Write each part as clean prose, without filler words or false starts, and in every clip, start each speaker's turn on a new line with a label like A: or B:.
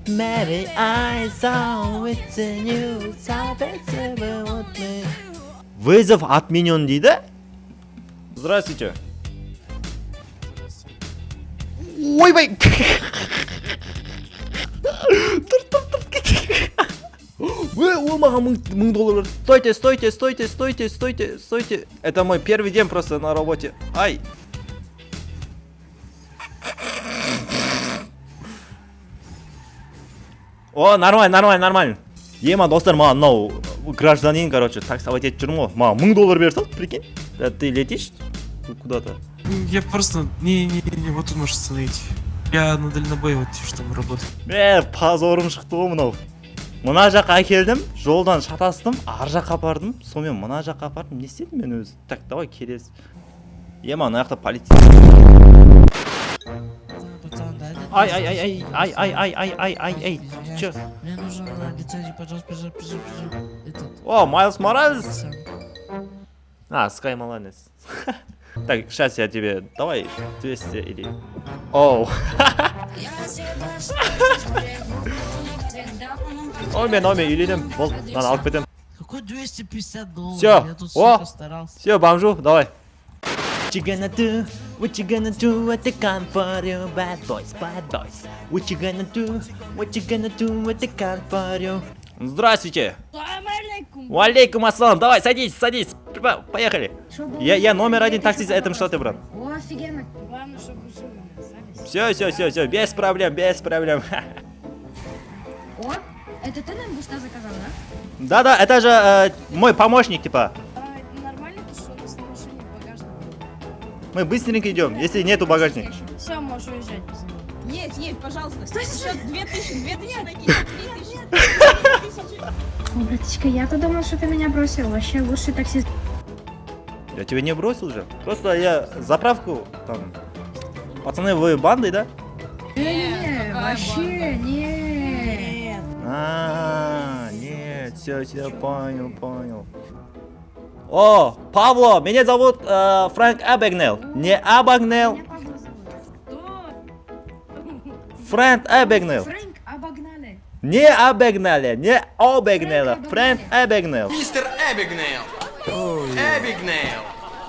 A: Maybe I saw it's in you. With me. Вызов отменен дейді. Здравствуйте. Ойбай. Тұр кетейік. Ол маған $1000. Стойте. Это мой первый день просто на работе. Ай. О, нормально. Ема, достар, маған мынау гражданин, короче, таксовать етіп жүрмін ғой. Маған $1000 берді, прикинь. Ты летишь куда-то?
B: Я просто... Не, вот тут можешь остановить. Я на дальнобой вот что работаю.
A: Позорым шықты ғой мынау. Мына жаққа әкелдім, жолдан шатастым, ар жаққа апардым, сонымен мына жаққа апардым. Не істедім мен өзі? Так, давай келесі. Ема, мына жақта полиция. Ай. Че?
C: Мне нужен лицензия, пожалуйста.
A: О, Майлз Моралес. Скай молодец. Так, сейчас я тебе... Давай 200 или... Оу. Оймен, үйлейдім. Бол, наны алып кетем.
C: Какой $250?
A: Всё.
C: Я тут
A: О.
C: столько старался.
A: Все, бомжу, давай. What you gonna do? What you gonna do at the gun for you, bad boys? What you gonna do? What you gonna do at the gun for you? Здравствуйте. Валейкум ассалам. Давай, садись. Поехали. Я номер 1 таксист в этом штате, брат.
D: О, офигенно. Главное, чтобы живы.
A: Все, без проблем.
D: О, это ты нам густа заказал, да?
A: Да, это же мой помощник, типа.
D: Нормально, ты что у нас на машине багажник?
A: Мы быстренько идем, если нету багажника.
D: Все, можешь уезжать.
E: Едь, пожалуйста.
D: Стой.
E: 2000 накинь.
D: О, братишка, я-то думал, что ты меня бросил. Вообще лучший таксист.
A: Я тебя не бросил же. Просто я заправку там. Пацаны, вы бандой, да?
D: Не, вообще нет.
A: Нет, все, понял. О, Павло, меня зовут Фрэнк Абэгнейл. Не Абагнейл. Фрэнк Абэгнейл.
D: Фрэнк обогнали.
A: Не обогнали, не обогнали. Фрэнк Абэгнейл.
F: Мистер Эбигнейл. Эбигнейл.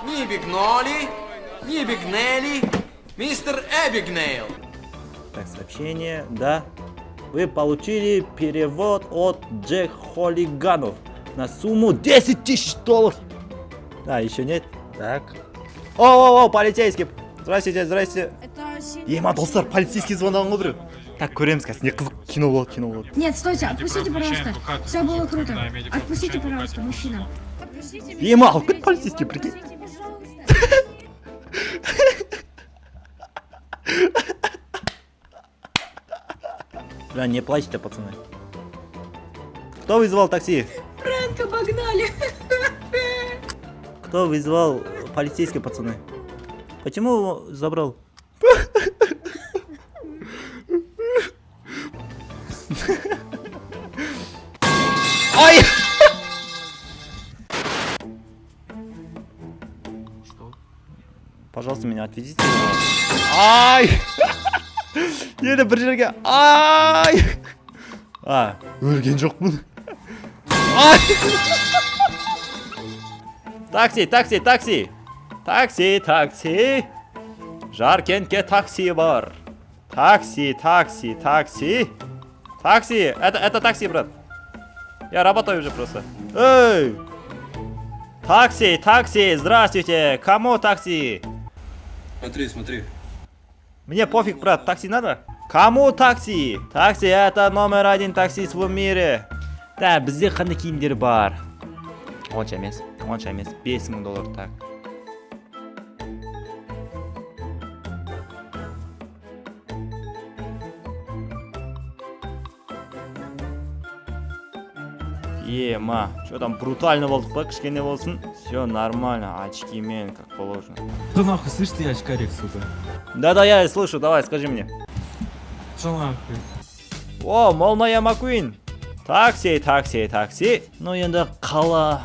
F: Не бигноли, не бигнели. Мистер Эбигнейл.
A: Так, сообщение, да. Вы получили перевод от Джек Холлиганов на сумму $10 000. Да, еще нет. Так. О, полицейский. Здрасте.
D: Это
A: Ема, достар, полицейский звонок ғой біреу. Так, көреміз қазір. Не қызық кино болады.
D: Нет, стойте, отпустите, пожалуйста. Все было круто. Отпустите, пожалуйста, мужчина.
A: Ема, алып кет полицейский, прикинь. Бля, не плачьте, пацаны. Кто вызвал такси?
D: Фрэнк обогнали.
A: Кто вызвал полицейский, пацаны? Почему его забрал? Ай!
B: Что?
A: Пожалуйста, меня отвезите. Ай! Енді бір жерге. Ай! Өлген жоқпын. Ай! Такси. Жаркентке такси бар. Такси. Это такси, брат. Я работаю уже просто. Эй! Такси, здравствуйте. Кому такси?
F: Смотри.
A: Мне пофиг, брат, такси надо? Кому такси? Такси это номер 1 таксист в мире. Да, бізде қандай киімдер бар? Онша емес. $5000, так. Ема, что там брутально болдық па, кішкене болсын? Все нормально, очкимен, как положено.
B: Да нахуй, слышь ты, очкарик, сука.
A: Да, я слышу, давай, скажи мне.
B: Что нахуй?
A: О, Молния Маккуин. Такси. Ну енді қала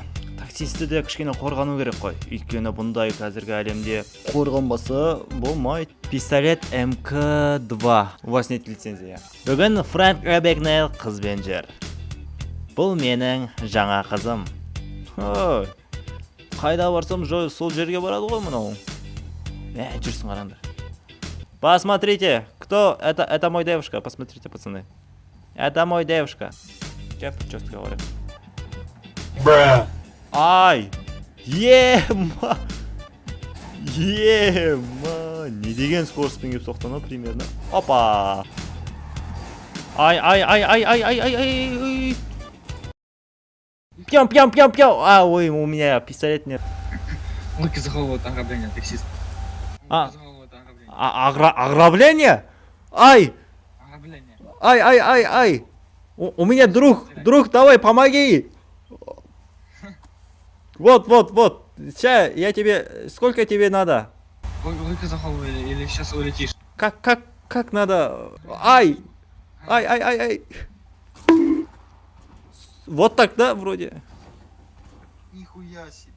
A: таксисті де кішкене қорғану керек қой. Өйткені бұндай қазіргі әлемде қорғанбаса болмайды. Пистолет МК2. У вас нет лицензия. Бүгін Фрэнк Эбигнейл қызбен жүр. Бұл менің жаңа қызым. Ой, қайда барсам сол жерге барады ғой мынау. Жүрсін қараңдар. Посмотрите, кто это мой девушка. Посмотрите, пацаны. Это мой девушка. Я честно говорю. Ай! Ема! Ема! Не деген скоростьпен кеп соқты, ну, примерно. Опа! Ай! Пьем! Ой, у меня пистолет нет.
G: Руки за голову, это ограбление, таксист.
A: А.
G: Руки за голову, это ограбление.
A: Ограбление? Ай!
G: Ограбление.
A: Ай! У меня друг, давай, помоги! Вот. Сейчас я тебе... Сколько тебе надо?
G: Руки за голову или сейчас улетишь.
A: Как надо? Ай! Вот так, да, вроде?
G: Нихуя себе.